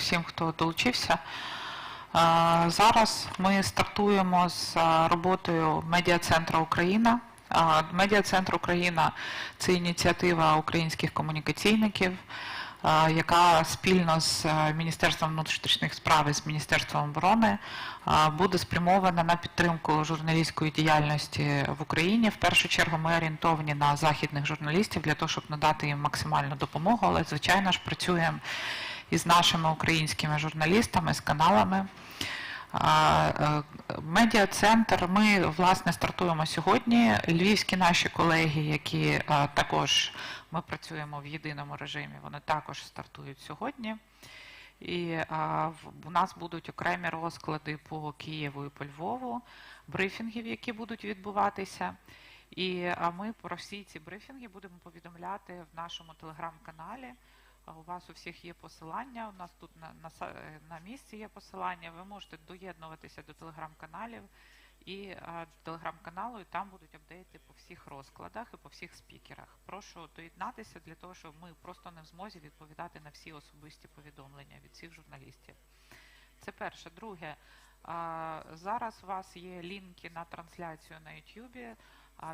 всім, хто долучився. Зараз ми стартуємо з роботою Медіа-центру Україна. Медіа-центр Україна – це ініціатива українських комунікаційників, яка спільно з Міністерством внутрішніх справ і з Міністерством оборони буде спрямована на підтримку журналістської діяльності в Україні. В першу чергу ми орієнтовані на західних журналістів для того, щоб надати їм максимальну допомогу, але, звичайно ж, працюємо із нашими українськими журналістами, з каналами. Медіа-центр ми, власне, стартуємо сьогодні. Львівські наші колеги, які також ми працюємо в єдиному режимі, вони також стартують сьогодні. І у нас будуть окремі розклади по Києву і по Львову, брифінгів, які будуть відбуватися. І ми про всі ці брифінги будемо повідомляти в нашому телеграм-каналі. У вас у всіх є посилання, у нас тут на місці є посилання, ви можете доєднуватися до телеграм-каналів і телеграм-каналу, і там будуть апдейти по всіх розкладах і по всіх спікерах. Прошу доєднатися для того, щоб ми просто не в змозі відповідати на всі особисті повідомлення від всіх журналістів. Це перше. Друге, зараз у вас є лінки на трансляцію на YouTube.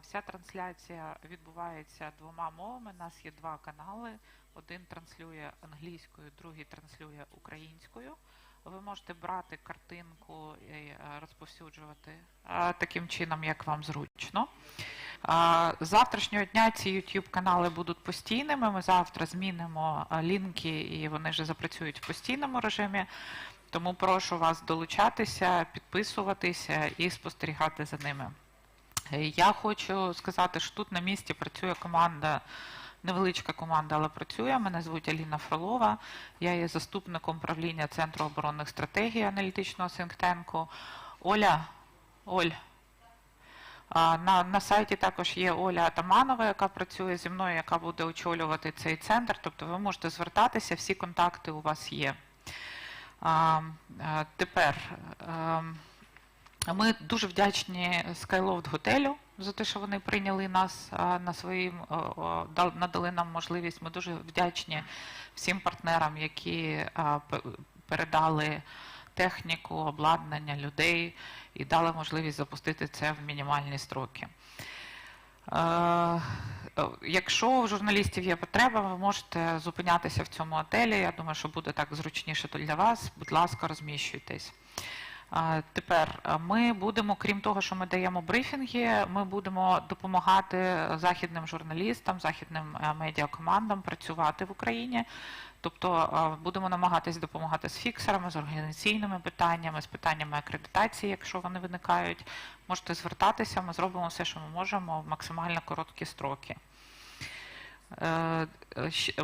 Вся трансляція відбувається двома мовами, у нас є два канали. Один транслює англійською, другий транслює українською. Ви можете брати картинку і розповсюджувати таким чином, як вам зручно. З завтрашнього дня ці YouTube-канали будуть постійними. Ми завтра змінимо лінки і вони вже запрацюють в постійному режимі. Тому прошу вас долучатися, підписуватися і спостерігати за ними. Я хочу сказати, що тут на місці працює команда, невеличка команда, але працює. Мене звуть Аліна Фролова. Я є заступником правління Центру оборонних стратегій аналітичного синктенку. Оль, на сайті також є Оля Атаманова, яка працює зі мною, яка буде очолювати цей центр. Тобто ви можете звертатися, всі контакти у вас є. Тепер ми дуже вдячні Skyloft готелю за те, що вони прийняли нас на надали нам можливість. Ми дуже вдячні всім партнерам, які передали техніку, обладнання, людей і дали можливість запустити це в мінімальні строки. Якщо у журналістів є потреба, ви можете зупинятися в цьому готелі. Я думаю, що буде так зручніше для вас. Будь ласка, розміщуйтесь. Тепер ми будемо, крім того, що ми даємо брифінги, ми будемо допомагати західним журналістам, західним медіакомандам працювати в Україні. Тобто будемо намагатись допомагати з фіксерами, з організаційними питаннями, з питаннями акредитації, якщо вони виникають. Можете звертатися, ми зробимо все, що ми можемо в максимально короткі строки.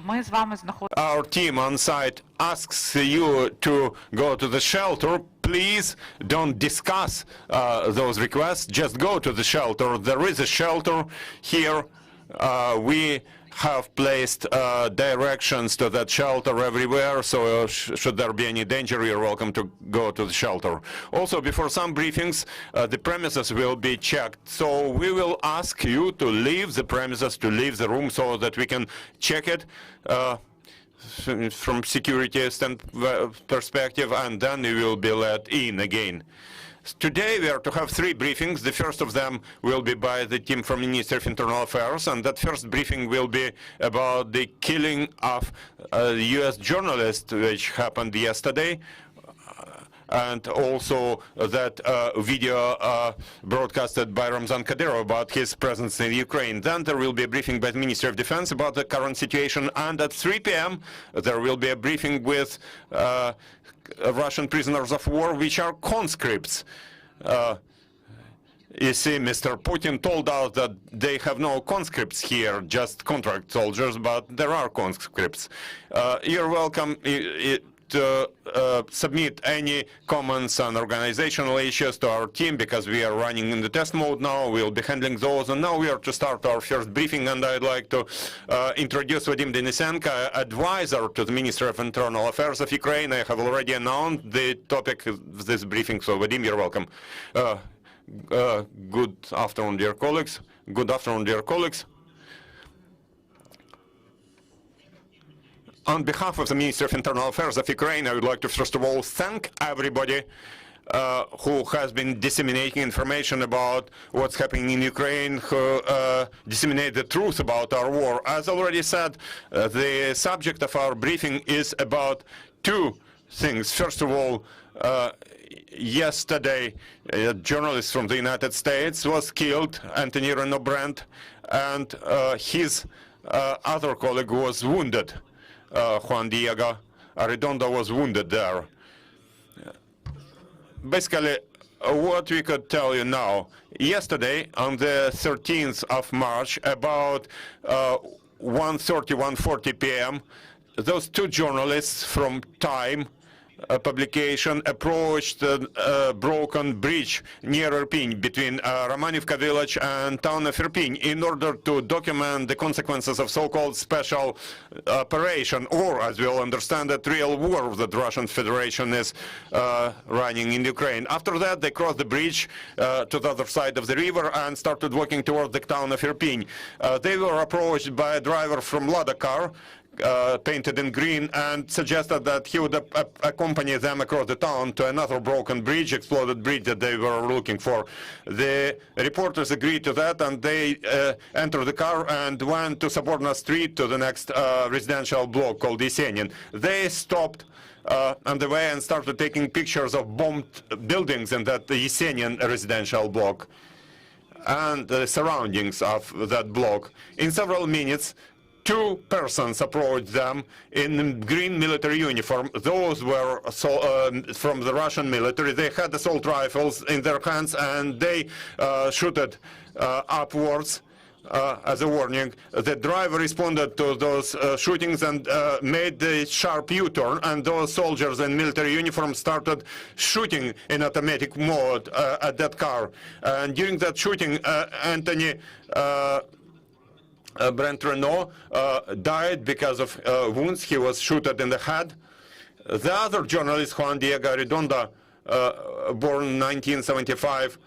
Ми з вами знаходимося. Our team on site asks you to go to the shelter. Please don't discuss those requests. Just go to the shelter. There is a shelter here. We have placed directions to that shelter everywhere, so should there be any danger, you're welcome to go to the shelter. Also, before some briefings, the premises will be checked, so we will ask you to leave the premises, to leave the room, so that we can check it from security perspective, and then you will be let in again. Today we are to have three briefings. The first of them will be by the team from Ministry of Internal Affairs, and that first briefing will be about the killing of a US journalist which happened yesterday, and also that video broadcasted by Ramzan Kadyrov about his presence in Ukraine. Then there will be a briefing by the Ministry of Defense about the current situation, and at 3 p.m. there will be a briefing with Russian prisoners of war, which are conscripts. You see, Mr. Putin told us that they have no conscripts here, just contract soldiers, but there are conscripts. You're welcome to submit any comments on organizational issues to our team, because we are running in the test mode now. We'll be handling those, and now we are to start our first briefing, and I'd like to introduce Vadim Denisenko, advisor to the Ministry of Internal Affairs of Ukraine. I have already announced the topic of this briefing, so Vadim, you're welcome. Good afternoon, dear colleagues. Good afternoon, dear colleagues. On behalf of the Ministry of Internal Affairs of Ukraine, I would like to first of all thank everybody who has been disseminating information about what's happening in Ukraine, who disseminate the truth about our war. As already said, the subject of our briefing is about two things. First of all, yesterday, a journalist from the United States was killed, Anthony Renaud-Brand, and his other colleague was wounded. Juan Diego Arredondo was wounded there. Basically, what we could tell you now, yesterday, on the 13th of March, about 1:30, 1:40 p.m., those two journalists from Time publication approached a broken bridge near Irpin between Romanivka village and town of Irpin in order to document the consequences of so-called special operation, or, as we all understand it, real war that the Russian Federation is running in Ukraine. After that, they crossed the bridge to the other side of the river and started walking towards the town of Irpin. They were approached by a driver from Lada car, painted in green, and suggested that he would accompany them across the town to another broken bridge, exploded bridge that they were looking for. The reporters agreed to that, and they entered the car and went to Soborna Street to the next residential block called Yesenin. They stopped on the way and started taking pictures of bombed buildings in that Yesenin residential block and the surroundings of that block. In several minutes, two persons approached them in green military uniform. Those were from the Russian military. They had assault rifles in their hands, and they shooted upwards as a warning. The driver responded to those shootings and made the sharp U-turn, and those soldiers in military uniform started shooting in automatic mode at that car. And during that shooting, Anthony Brent Renaud died because of wounds. He was shot in the head. The other journalist, Juan Diego Arredondo, born in 1975,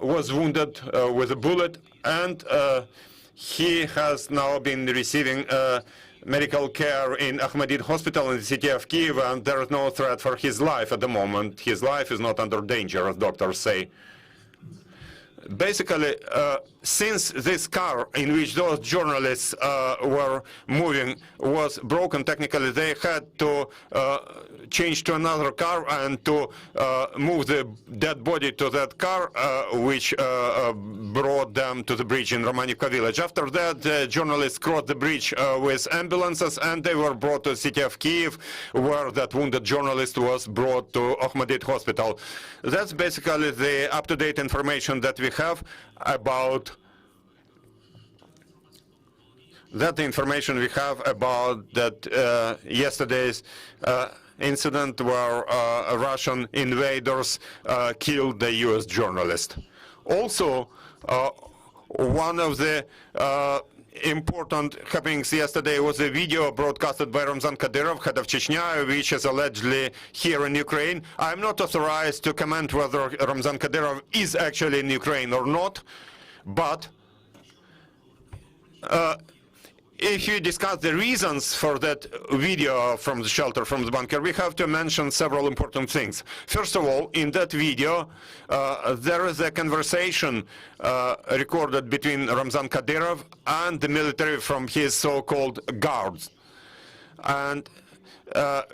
was wounded with a bullet, and he has now been receiving medical care in Ahmadid Hospital in the city of Kyiv, and there is no threat for his life at the moment. His life is not under danger, as doctors say. Basically, since this car in which those journalists were moving was broken, technically they had to change to another car and to move the dead body to that car, which brought them to the bridge in Romanivka village. After that, the journalists crossed the bridge with ambulances, and they were brought to the city of Kyiv, where that wounded journalist was brought to Ahmadid Hospital. That's basically the up-to-date information that we have about the information we have about that yesterday's incident where Russian invaders killed the U.S. journalist. Also, one of the important happenings yesterday was a video broadcasted by Ramzan Kadyrov, head of Chechnya, which is allegedly here in Ukraine. I'm not authorized to comment whether Ramzan Kadyrov is actually in Ukraine or not, but if you discuss the reasons for that video from the shelter, from the bunker, we have to mention several important things. First of all, in that video, there is a conversation recorded between Ramzan Kadyrov and the military from his so-called guards. And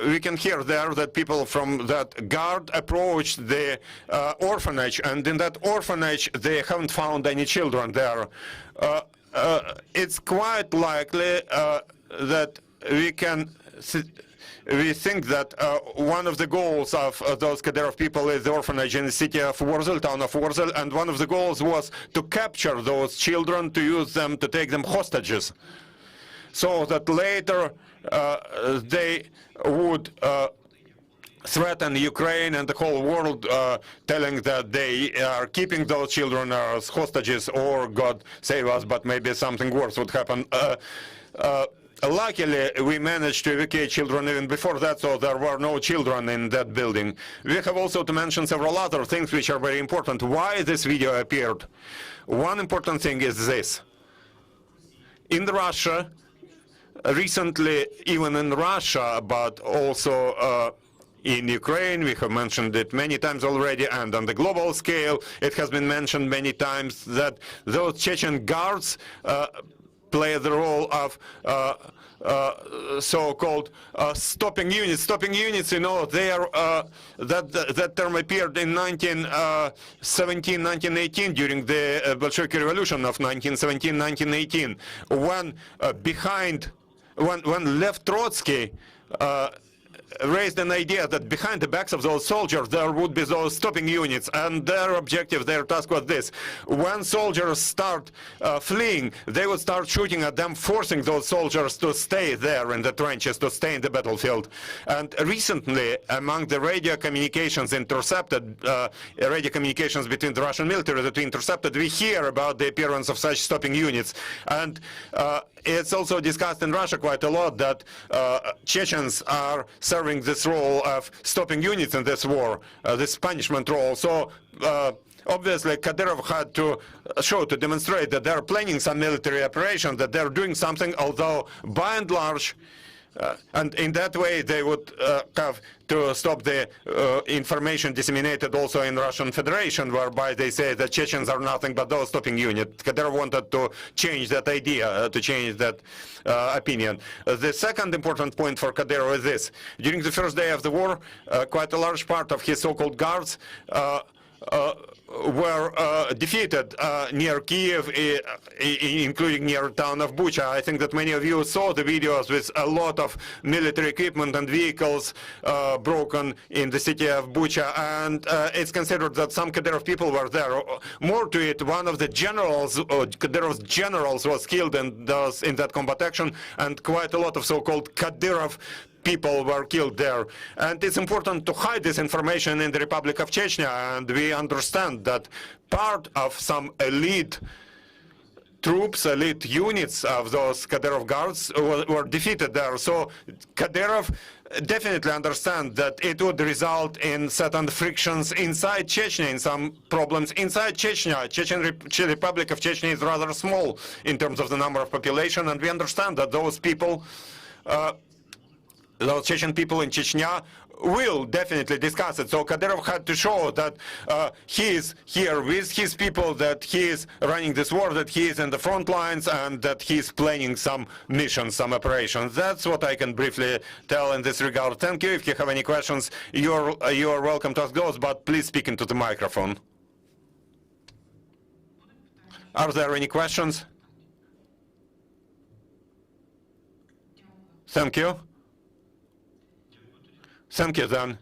we can hear there that people from that guard approached the orphanage, and in that orphanage they haven't found any children there. It's quite likely that we think that one of the goals of those Kadyrov people is the orphanage in the city of Warzel, town of Warzel, and one of the goals was to capture those children, to use them, to take them hostages, so that later they would threaten Ukraine and the whole world, telling that they are keeping those children as hostages, or God save us, but maybe something worse would happen. Luckily, we managed to evacuate children even before that, so there were no children in that building. We have also to mention several other things which are very important. Why this video appeared? One important thing is this. In Russia, recently, even in Russia, but also in Ukraine, we have mentioned it many times already, and on the global scale, it has been mentioned many times that those Chechen guards play the role of so-called stopping units. Stopping units, you know, they are that term appeared in 1917, 1918 during the Bolshevik Revolution of 1917, 1918, when when Lev Trotsky raised an idea that behind the backs of those soldiers there would be those stopping units, and their objective, their task was this: when soldiers start fleeing, they would start shooting at them, forcing those soldiers to stay there in the trenches, to stay in the battlefield. And recently, among the radio communications intercepted, radio communications between the Russian military that we intercepted, we hear about the appearance of such stopping units. And it's also discussed in Russia quite a lot that Chechens are serving this role of stopping units in this war, this punishment role. So obviously Kadyrov had to show, to demonstrate that they're planning some military operation, that they're doing something, although by and large, and in that way they would have to stop the information disseminated also in Russian Federation, whereby they say that Chechens are nothing but those stopping units. Kadyrov wanted to change that idea, to change that opinion. The second important point for Kadyrov is this: during the first day of the war, quite a large part of his so-called guards were defeated near Kyiv, including near the town of Bucha. I think that many of you saw the videos with a lot of military equipment and vehicles broken in the city of Bucha, and it's considered that some Kadyrov people were there. More to it, one of the generals, Kadyrov's generals, was killed in that combat action, and quite a lot of so-called Kadyrov people were killed there. And it's important to hide this information in the Republic of Chechnya, and we understand that part of some elite troops, elite units of those Kadyrov guards were defeated there. So Kadyrov definitely understands that it would result in certain frictions inside Chechnya, in some problems inside Chechnya. Republic of Chechnya is rather small in terms of the number of population, and we understand that those people, those Chechen people in Chechnya, will definitely discuss it. So Kadyrov had to show that he is here with his people, that he is running this war, that he is in the front lines, and that he is planning some missions, some operations. That's what I can briefly tell in this regard. Thank you. If you have any questions, you are welcome to ask those, but please speak into the microphone. Are there any questions? Thank you. Thank you, then.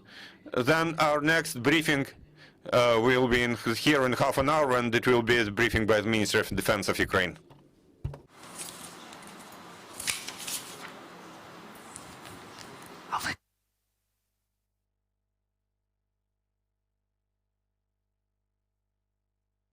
Then our next briefing will be here in half an hour, and it will be a briefing by the Ministry of Defense of Ukraine.